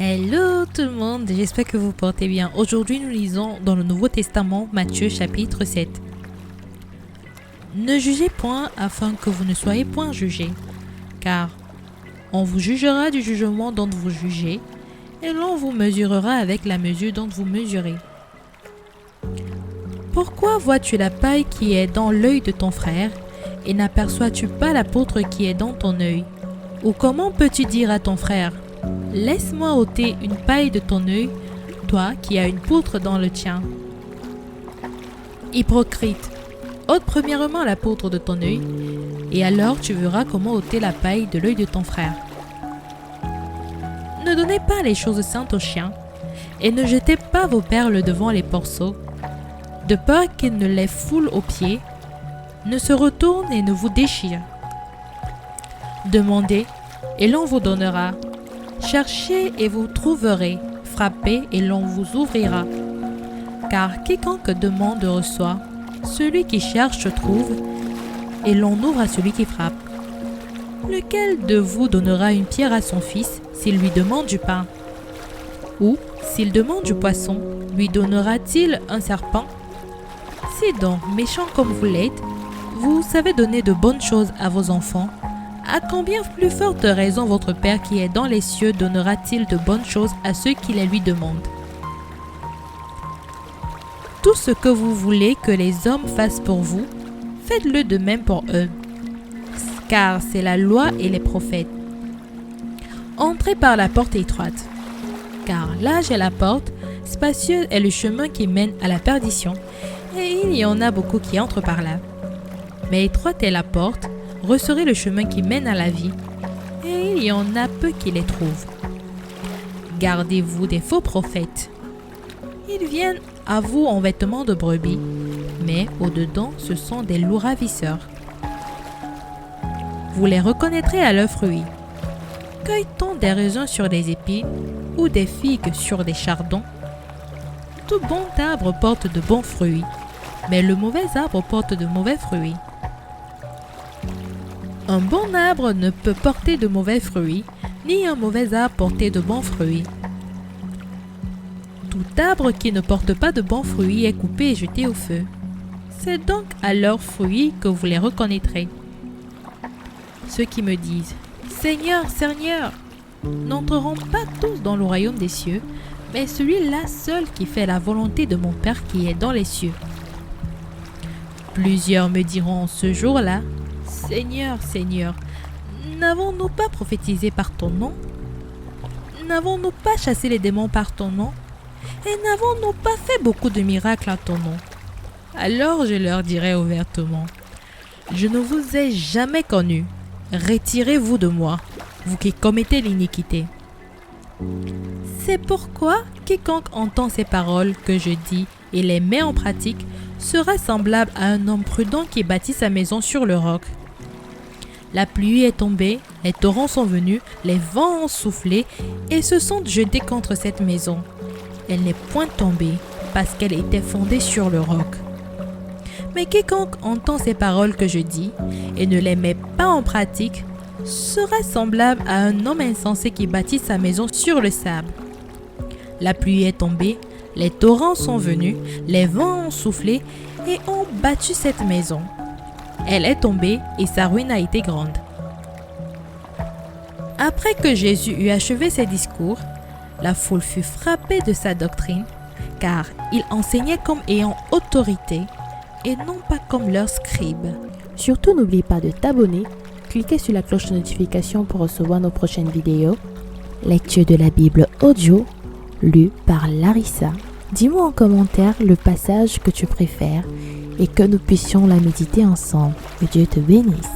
Hello tout le monde, j'espère que vous portez bien. Aujourd'hui nous lisons dans le Nouveau Testament Matthieu chapitre 7. Ne jugez point afin que vous ne soyez point jugés, car on vous jugera du jugement dont vous jugez, et l'on vous mesurera avec la mesure dont vous mesurez. Pourquoi vois-tu la paille qui est dans l'œil de ton frère, et n'aperçois-tu pas la poutre qui est dans ton œil? Ou comment peux-tu dire à ton frère: laisse-moi ôter une paille de ton œil, toi qui as une poutre dans le tien? Hypocrite, ôte premièrement la poutre de ton œil, et alors tu verras comment ôter la paille de l'œil de ton frère. Ne donnez pas les choses saintes aux chiens, et ne jetez pas vos perles devant les porceaux, de peur qu'ils ne les foulent aux pieds, ne se retournent et ne vous déchirent. Demandez, et l'on vous donnera. Cherchez et vous trouverez, frappez et l'on vous ouvrira. Car quiconque demande reçoit, celui qui cherche trouve, et l'on ouvre à celui qui frappe. Lequel de vous donnera une pierre à son fils s'il lui demande du pain? Ou, s'il demande du poisson, lui donnera-t-il un serpent? Si donc, méchant comme vous l'êtes, vous savez donner de bonnes choses à vos enfants, à combien plus forte raison votre Père qui est dans les cieux donnera-t-il de bonnes choses à ceux qui les lui demandent? Tout ce que vous voulez que les hommes fassent pour vous, faites-le de même pour eux, car c'est la loi et les prophètes. Entrez par la porte étroite, car large est la porte, spacieux est le chemin qui mène à la perdition, et il y en a beaucoup qui entrent par là. Mais étroite est la porte, resserrez le chemin qui mène à la vie, et il y en a peu qui les trouvent. Gardez-vous des faux prophètes. Ils viennent à vous en vêtements de brebis, mais au-dedans, ce sont des loups ravisseurs. Vous les reconnaîtrez à leurs fruits. Cueille-t-on des raisins sur des épines ou des figues sur des chardons? Tout bon arbre porte de bons fruits, mais le mauvais arbre porte de mauvais fruits. Un bon arbre ne peut porter de mauvais fruits, ni un mauvais arbre porter de bons fruits. Tout arbre qui ne porte pas de bons fruits est coupé et jeté au feu. C'est donc à leurs fruits que vous les reconnaîtrez. Ceux qui me disent « Seigneur, Seigneur » n'entreront pas tous dans le royaume des cieux, mais celui-là seul qui fait la volonté de mon Père qui est dans les cieux. Plusieurs me diront ce jour-là: Seigneur, Seigneur, n'avons-nous pas prophétisé par ton nom? N'avons-nous pas chassé les démons par ton nom? Et n'avons-nous pas fait beaucoup de miracles à ton nom? Alors je leur dirai ouvertement: je ne vous ai jamais connus. Retirez-vous de moi, vous qui commettez l'iniquité. C'est pourquoi quiconque entend ces paroles que je dis et les met en pratique sera semblable à un homme prudent qui bâtit sa maison sur le roc. La pluie est tombée, les torrents sont venus, les vents ont soufflé et se sont jetés contre cette maison. Elle n'est point tombée parce qu'elle était fondée sur le roc. Mais quiconque entend ces paroles que je dis et ne les met pas en pratique sera semblable à un homme insensé qui bâtit sa maison sur le sable. La pluie est tombée, les torrents sont venus, les vents ont soufflé et ont battu cette maison. Elle est tombée et sa ruine a été grande. Après que Jésus eut achevé ses discours, la foule fut frappée de sa doctrine, car il enseignait comme ayant autorité et non pas comme leurs scribes. Surtout, n'oublie pas de t'abonner, cliquez sur la cloche de notification pour recevoir nos prochaines vidéos. Lecture de la Bible audio, lue par Larissa. Dis-moi en commentaire le passage que tu préfères et que nous puissions la méditer ensemble. Que Dieu te bénisse.